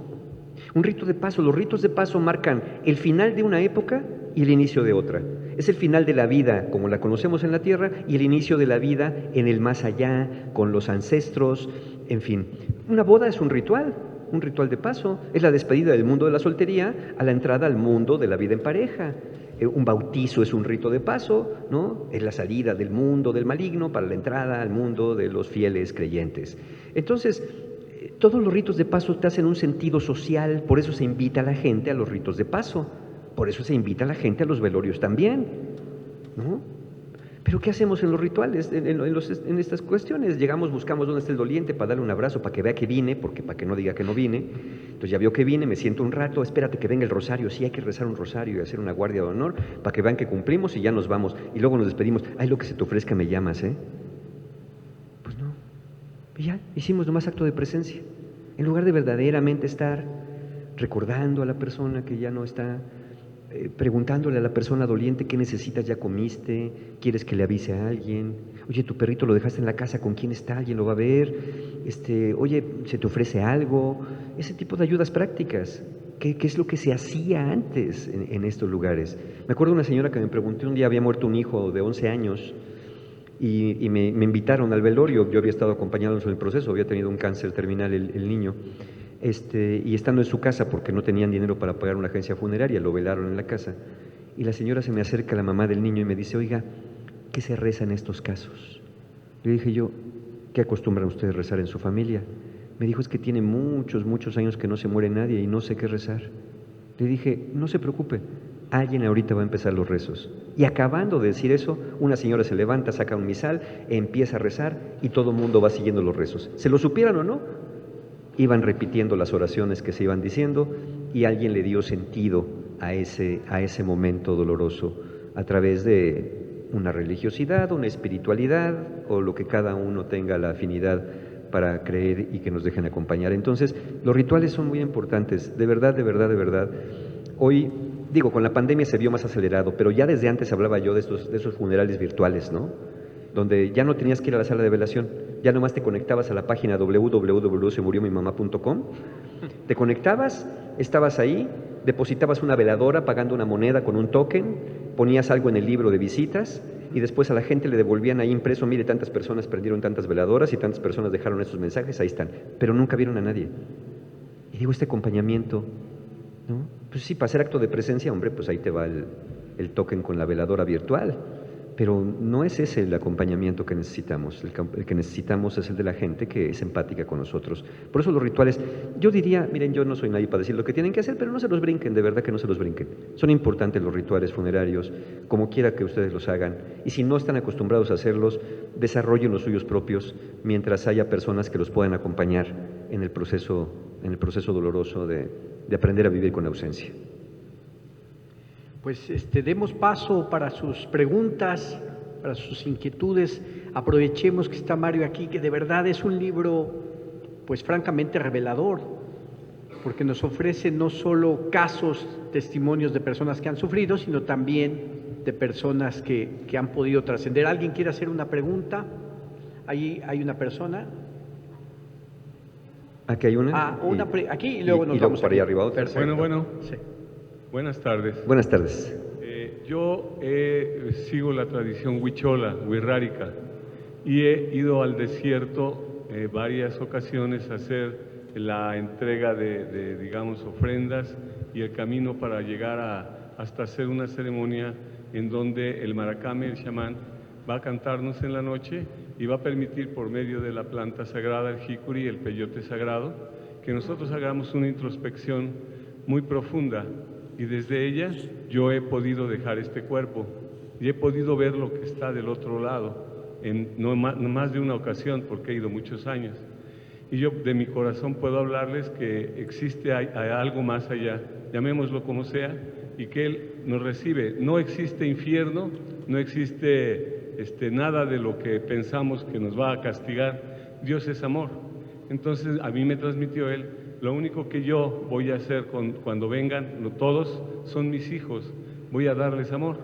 Speaker 3: Un rito de paso. Los ritos de paso marcan el final de una época y el inicio de otra. Es el final de la vida como la conocemos en la tierra y el inicio de la vida en el más allá, con los ancestros, en fin. Una boda es un ritual de paso. Es la despedida del mundo de la soltería a la entrada al mundo de la vida en pareja. Un bautizo es un rito de paso, ¿no? Es la salida del mundo del maligno para la entrada al mundo de los fieles creyentes. Entonces, todos los ritos de paso te hacen un sentido social, por eso se invita a la gente a los ritos de paso, por eso se invita a la gente a los velorios también, ¿no? Pero ¿qué hacemos en los rituales, en estas cuestiones? Llegamos, buscamos dónde está el doliente para darle un abrazo, para que vea que vine, porque para que no diga que no vine. Entonces ya vio que vine, me siento un rato, espérate que venga el rosario, sí hay que rezar un rosario y hacer una guardia de honor, para que vean que cumplimos y ya nos vamos. Y luego nos despedimos, ay, lo que se te ofrezca me llamas, ¿eh? Pues no, y ya, hicimos nomás acto de presencia. En lugar de verdaderamente estar recordando a la persona que ya no está, preguntándole a la persona doliente qué necesitas, ya comiste, quieres que le avise a alguien, oye, tu perrito lo dejaste en la casa, ¿con quién está? ¿Alguien lo va a ver? Oye, ¿se te ofrece algo? Ese tipo de ayudas prácticas, ¿qué es lo que se hacía antes en estos lugares? Me acuerdo de una señora que me preguntó, un día había muerto un hijo de 11 años, y me invitaron al velorio. Yo había estado acompañándolos en el proceso, había tenido un cáncer terminal el niño, y estando en su casa porque no tenían dinero para pagar una agencia funeraria, lo velaron en la casa. Y la señora se me acerca, la mamá del niño, y me dice: oiga, ¿qué se reza en estos casos? Le dije yo: ¿qué acostumbran ustedes rezar en su familia? Me dijo: es que tiene muchos, muchos años que no se muere nadie y no sé qué rezar. Le dije: no se preocupe, alguien ahorita va a empezar los rezos. Y acabando de decir eso, una señora se levanta, saca un misal, empieza a rezar y todo el mundo va siguiendo los rezos. ¿Se lo supieran o no? Iban repitiendo las oraciones que se iban diciendo y alguien le dio sentido a ese momento doloroso a través de una religiosidad, una espiritualidad o lo que cada uno tenga la afinidad para creer y que nos dejen acompañar. Entonces, los rituales son muy importantes, de verdad, de verdad, de verdad. Hoy, digo, con la pandemia se vio más acelerado, pero ya desde antes hablaba yo de esos funerales virtuales, ¿no? Donde ya no tenías que ir a la sala de velación, ya nomás te conectabas a la página www.semuriomimamá.com, te conectabas, estabas ahí, depositabas una veladora pagando una moneda con un token, ponías algo en el libro de visitas y después a la gente le devolvían ahí impreso: mire, tantas personas prendieron tantas veladoras y tantas personas dejaron estos mensajes, ahí están, pero nunca vieron a nadie. Y digo, este acompañamiento, ¿no? Pues sí, para hacer acto de presencia, hombre, pues ahí te va el token con la veladora virtual, pero no es ese el acompañamiento que necesitamos. El que necesitamos es el de la gente que es empática con nosotros. Por eso los rituales, yo diría, miren, yo no soy nadie para decir lo que tienen que hacer, pero no se los brinquen, de verdad que no se los brinquen. Son importantes los rituales funerarios, como quiera que ustedes los hagan, y si no están acostumbrados a hacerlos, desarrollen los suyos propios mientras haya personas que los puedan acompañar en el proceso doloroso de aprender a vivir con la ausencia.
Speaker 2: Pues demos paso para sus preguntas, para sus inquietudes. Aprovechemos que está Mario aquí, que de verdad es un libro, pues francamente revelador, porque nos ofrece no solo casos, testimonios de personas que han sufrido, sino también de personas que han podido trascender. ¿Alguien quiere hacer una pregunta? Ahí hay una persona.
Speaker 3: Aquí hay una.
Speaker 2: Aquí y luego nos vamos
Speaker 3: para allá arriba otra.
Speaker 4: Bueno.
Speaker 2: Sí.
Speaker 4: Buenas tardes.
Speaker 3: Buenas tardes.
Speaker 4: Yo sigo la tradición huichola, huirrárica, y he ido al desierto varias ocasiones a hacer la entrega de digamos, ofrendas y el camino para llegar hasta hacer una ceremonia en donde el maracame, el chamán, va a cantarnos en la noche y va a permitir por medio de la planta sagrada, el jicuri, el peyote sagrado, que nosotros hagamos una introspección muy profunda. Y desde ella yo he podido dejar este cuerpo y he podido ver lo que está del otro lado, no más de una ocasión, porque he ido muchos años. Y yo de mi corazón puedo hablarles que existe hay algo más allá, llamémoslo como sea, y que Él nos recibe. No existe infierno, no existe nada de lo que pensamos que nos va a castigar. Dios es amor. Entonces a mí me transmitió Él: lo único que yo voy a hacer cuando vengan, todos son mis hijos, voy a darles amor.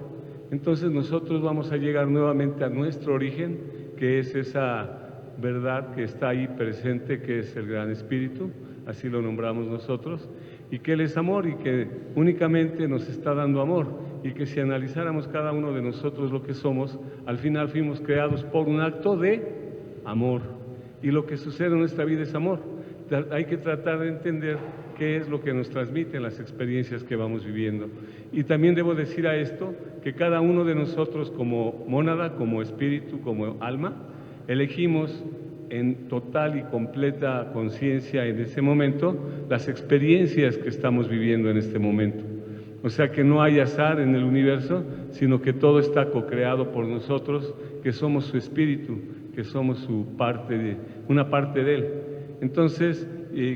Speaker 4: Entonces nosotros vamos a llegar nuevamente a nuestro origen, que es esa verdad que está ahí presente, que es el Gran Espíritu, así lo nombramos nosotros, y que Él es amor y que únicamente nos está dando amor, y que si analizáramos cada uno de nosotros lo que somos, al final fuimos creados por un acto de amor, y lo que sucede en nuestra vida es amor. Hay que tratar de entender qué es lo que nos transmiten las experiencias que vamos viviendo. Y también debo decir a esto que cada uno de nosotros como mónada, como espíritu, como alma, elegimos en total y completa conciencia en ese momento las experiencias que estamos viviendo en este momento. O sea que no hay azar en el universo, sino que todo está co-creado por nosotros, que somos su espíritu, que somos una parte de Él. Entonces,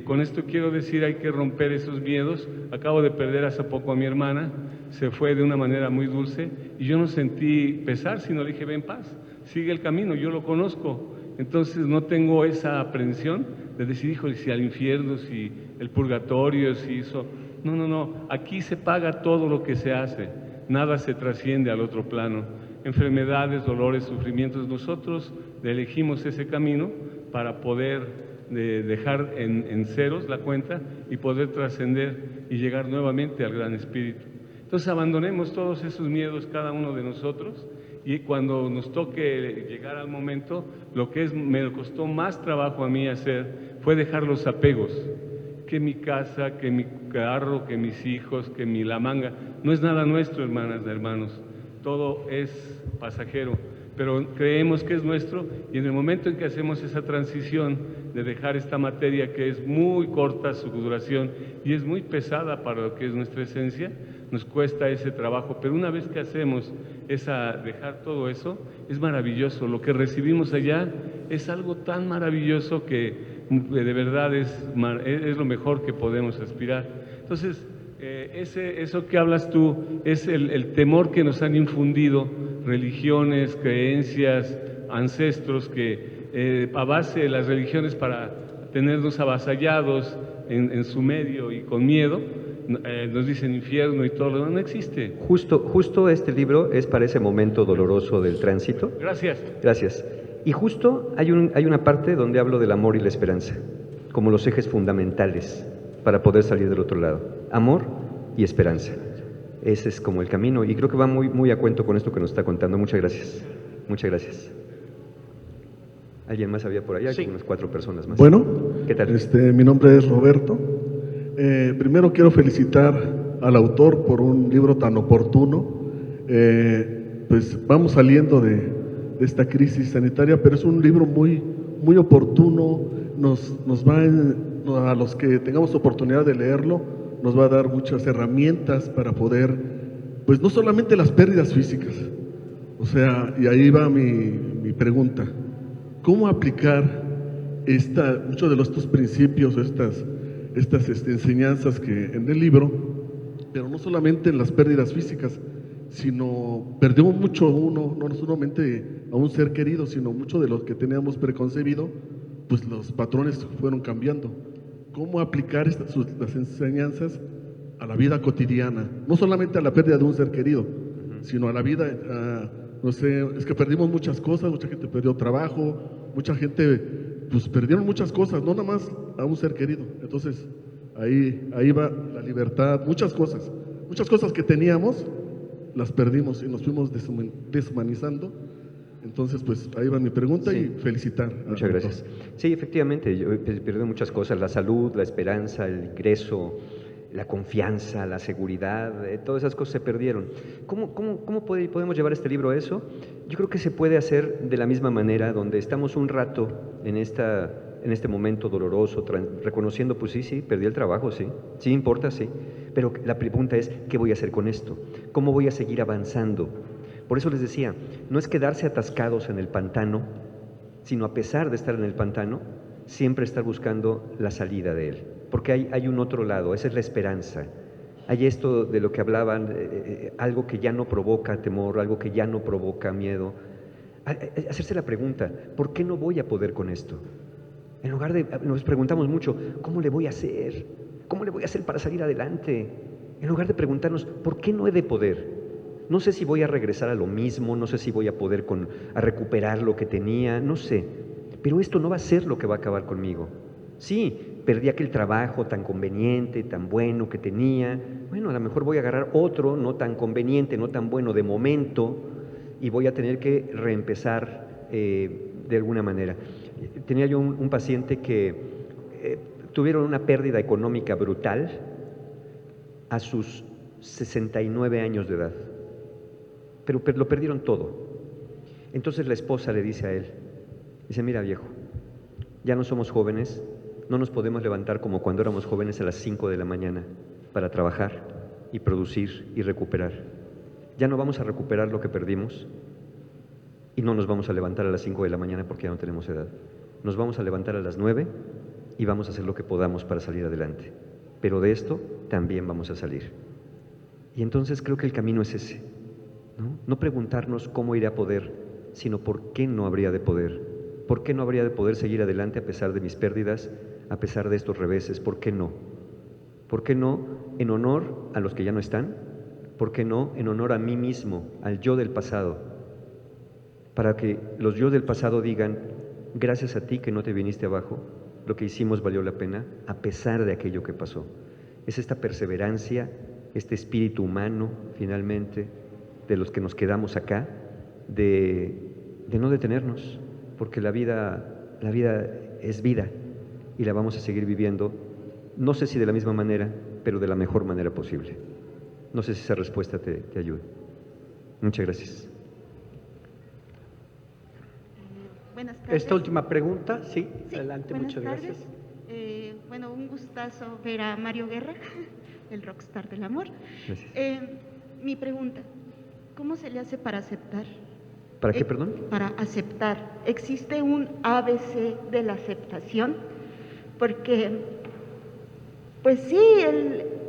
Speaker 4: con esto quiero decir, hay que romper esos miedos. Acabo de perder hace poco a mi hermana, se fue de una manera muy dulce y yo no sentí pesar, sino le dije: ven, paz, sigue el camino, yo lo conozco. Entonces no tengo esa aprensión de decir: híjole, si al infierno, si el purgatorio, si eso. No, aquí se paga todo lo que se hace, nada se trasciende al otro plano. Enfermedades, dolores, sufrimientos, nosotros elegimos ese camino para poder dejar en ceros la cuenta y poder trascender y llegar nuevamente al Gran Espíritu. Entonces abandonemos todos esos miedos cada uno de nosotros, y cuando nos toque llegar al momento, lo que me costó más trabajo a mí hacer fue dejar los apegos. Que mi casa, que mi carro, que mis hijos, que la manga, no es nada nuestro, hermanas y hermanos, todo es pasajero, pero creemos que es nuestro, y en el momento en que hacemos esa transición de dejar esta materia que es muy corta su duración y es muy pesada para lo que es nuestra esencia, nos cuesta ese trabajo, pero una vez que hacemos dejar todo eso, es maravilloso. Lo que recibimos allá es algo tan maravilloso que de verdad es lo mejor que podemos aspirar. Entonces, eso que hablas tú es el temor que nos han infundido religiones, creencias, ancestros, que a base de las religiones para tenernos avasallados en su medio y con miedo, nos dicen infierno y todo lo demás. No existe.
Speaker 3: Justo este libro es para ese momento doloroso del tránsito.
Speaker 4: Gracias.
Speaker 3: Gracias. Y justo hay una parte donde hablo del amor y la esperanza, como los ejes fundamentales para poder salir del otro lado. Amor y esperanza. Ese es como el camino, y creo que va muy, muy a cuento con esto que nos está contando. Muchas gracias. Muchas gracias. ¿Alguien más había por allá?
Speaker 2: Sí.
Speaker 3: Unas 4 personas más.
Speaker 5: Bueno,
Speaker 3: ¿Qué tal?
Speaker 5: Mi nombre es Roberto. Primero quiero felicitar al autor por un libro tan oportuno. Pues vamos saliendo de esta crisis sanitaria, pero es un libro muy, muy oportuno. Nos va a los que tengamos oportunidad de leerlo, nos va a dar muchas herramientas para poder, pues no solamente las pérdidas físicas, o sea, y ahí va mi pregunta: ¿cómo aplicar muchos de estos principios, estas enseñanzas que en el libro, pero no solamente en las pérdidas físicas, sino perdió mucho uno, no solamente a un ser querido, sino mucho de lo que teníamos preconcebido, pues los patrones fueron cambiando. ¿Cómo aplicar las enseñanzas a la vida cotidiana? No solamente a la pérdida de un ser querido, sino a la vida, no sé, es que perdimos muchas cosas, mucha gente perdió trabajo, mucha gente, pues perdieron muchas cosas, no nada más a un ser querido. Entonces, ahí va la libertad, muchas cosas que teníamos, las perdimos y nos fuimos deshumanizando. Entonces, pues ahí va mi pregunta, sí. Y felicitar.
Speaker 3: Muchas gracias. Sí, efectivamente, yo perdí muchas cosas: la salud, la esperanza, el ingreso, la confianza, la seguridad, todas esas cosas se perdieron. ¿Cómo podemos llevar este libro a eso? Yo creo que se puede hacer de la misma manera, donde estamos un rato en este momento doloroso, reconociendo, pues sí, perdí el trabajo, sí importa, sí, pero la pregunta es, ¿qué voy a hacer con esto? ¿Cómo voy a seguir avanzando? Por eso les decía, no es quedarse atascados en el pantano, sino a pesar de estar en el pantano, siempre estar buscando la salida de él, porque hay un otro lado, esa es la esperanza. Hay esto de lo que hablaban, algo que ya no provoca temor, algo que ya no provoca miedo. Hacerse la pregunta, ¿por qué no voy a poder con esto? En lugar de, nos preguntamos mucho, ¿cómo le voy a hacer? ¿Cómo le voy a hacer para salir adelante? En lugar de preguntarnos, ¿por qué no he de poder? No sé si voy a regresar a lo mismo, no sé si voy a poder a recuperar lo que tenía, no sé. Pero esto no va a ser lo que va a acabar conmigo. Sí, perdí aquel trabajo tan conveniente, tan bueno que tenía. Bueno, a lo mejor voy a agarrar otro no tan conveniente, no tan bueno de momento, y voy a tener que reempezar de alguna manera. Tenía yo un paciente que tuvieron una pérdida económica brutal a sus 69 años de edad. Pero lo perdieron todo. Entonces la esposa le dice a él, dice, mira viejo, ya no somos jóvenes, no nos podemos levantar como cuando éramos jóvenes a las 5 de la mañana para trabajar y producir y recuperar. Ya no vamos a recuperar lo que perdimos y no nos vamos a levantar a las 5 de la mañana porque ya no tenemos edad. Nos vamos a levantar a las 9 y vamos a hacer lo que podamos para salir adelante. Pero de esto también vamos a salir. Y entonces creo que el camino es ese, ¿no? No preguntarnos cómo iré a poder, sino por qué no habría de poder. ¿Por qué no habría de poder seguir adelante a pesar de mis pérdidas, a pesar de estos reveses? ¿Por qué no? ¿Por qué no en honor a los que ya no están? ¿Por qué no en honor a mí mismo, al yo del pasado? Para que los yo del pasado digan, gracias a ti que no te viniste abajo, lo que hicimos valió la pena a pesar de aquello que pasó. Es esta perseverancia este espíritu humano, finalmente, de los que nos quedamos acá, de no detenernos, porque la vida es vida y la vamos a seguir viviendo, no sé si de la misma manera, pero de la mejor manera posible. No sé si esa respuesta te ayuda. Muchas gracias.
Speaker 6: Buenas tardes.
Speaker 2: Esta última pregunta, sí,
Speaker 6: Sí,
Speaker 2: adelante,
Speaker 6: buenas
Speaker 2: muchas
Speaker 6: tardes.
Speaker 2: gracias.
Speaker 6: Bueno, un gustazo ver a Mario Guerra, el rockstar del amor.
Speaker 3: Gracias.
Speaker 6: Mi pregunta, ¿cómo se le hace para aceptar?
Speaker 3: ¿Para qué, perdón?
Speaker 6: Para aceptar. ¿Existe un ABC de la aceptación? Porque, pues sí,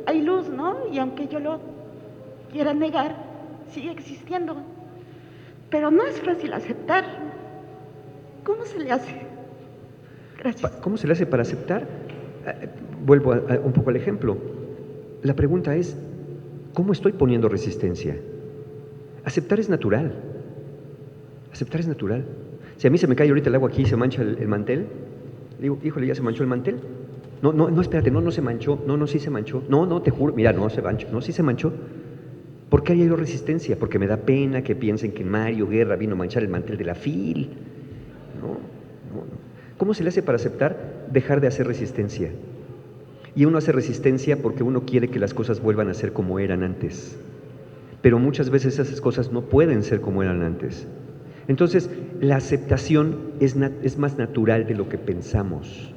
Speaker 6: hay luz, ¿no? Y aunque yo lo quiera negar, sigue existiendo. Pero no es fácil aceptar. ¿Cómo se le hace? Gracias.
Speaker 3: ¿Cómo se le hace para aceptar? Vuelvo un poco al ejemplo. La pregunta es, ¿cómo estoy poniendo resistencia? Aceptar es natural. Aceptar es natural. Si a mí se me cae ahorita el agua aquí y se mancha el mantel, digo, híjole, ¿ya se manchó el mantel? No, espérate, no se manchó. No, sí se manchó. No, te juro, mira, no se manchó. No, sí se manchó. ¿Por qué hay resistencia? Porque me da pena que piensen que Mario Guerra vino a manchar el mantel de la FIL. No. ¿Cómo se le hace para aceptar? Dejar de hacer resistencia. Y uno hace resistencia porque uno quiere que las cosas vuelvan a ser como eran antes. Pero muchas veces esas cosas no pueden ser como eran antes. Entonces, la aceptación es más natural de lo que pensamos.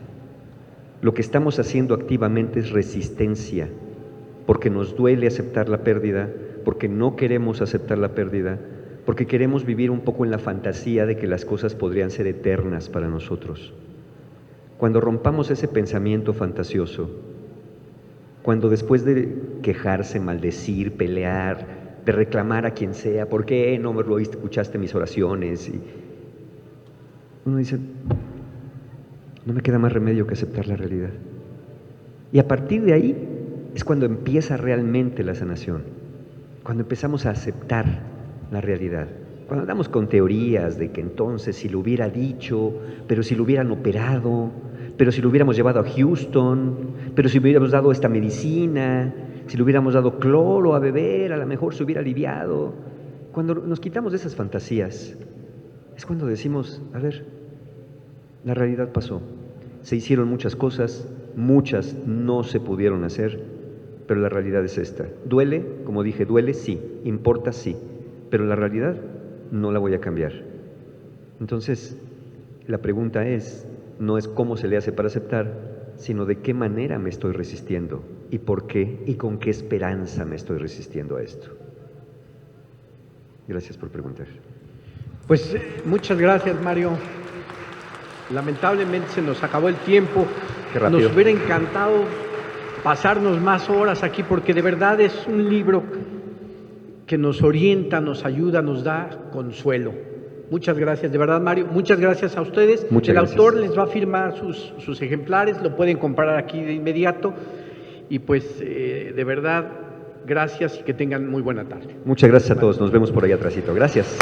Speaker 3: Lo que estamos haciendo activamente es resistencia, porque nos duele aceptar la pérdida, porque no queremos aceptar la pérdida, porque queremos vivir un poco en la fantasía de que las cosas podrían ser eternas para nosotros. Cuando rompamos ese pensamiento fantasioso, cuando después de quejarse, maldecir, pelear, de reclamar a quien sea, ¿por qué no me lo escuchaste mis oraciones? Y uno dice, no me queda más remedio que aceptar la realidad. Y a partir de ahí es cuando empieza realmente la sanación, cuando empezamos a aceptar la realidad. Cuando andamos con teorías de que entonces si lo hubiera dicho, pero si lo hubieran operado, pero si lo hubiéramos llevado a Houston, pero si hubiéramos dado esta medicina, si le hubiéramos dado cloro a beber, a lo mejor se hubiera aliviado. Cuando nos quitamos de esas fantasías, es cuando decimos, a ver, la realidad pasó. Se hicieron muchas cosas, muchas no se pudieron hacer, pero la realidad es esta. ¿Duele? Como dije, duele, sí. ¿Importa? Sí. Pero la realidad no la voy a cambiar. Entonces, la pregunta no es cómo se le hace para aceptar, sino de qué manera me estoy resistiendo y por qué y con qué esperanza me estoy resistiendo a esto. Gracias por preguntar.
Speaker 2: Pues muchas gracias, Mario. Lamentablemente se nos acabó el tiempo.
Speaker 3: Qué rápido.
Speaker 2: Nos hubiera encantado pasarnos más horas aquí porque de verdad es un libro que nos orienta, nos ayuda, nos da consuelo. Muchas gracias, de verdad, Mario. Muchas gracias a ustedes.
Speaker 3: Muchas
Speaker 2: El
Speaker 3: gracias.
Speaker 2: autor les va a firmar sus ejemplares, lo pueden comprar aquí de inmediato. Y pues, de verdad, gracias y que tengan muy buena tarde.
Speaker 3: Muchas gracias a todos. Nos vemos por ahí atrásito. Gracias.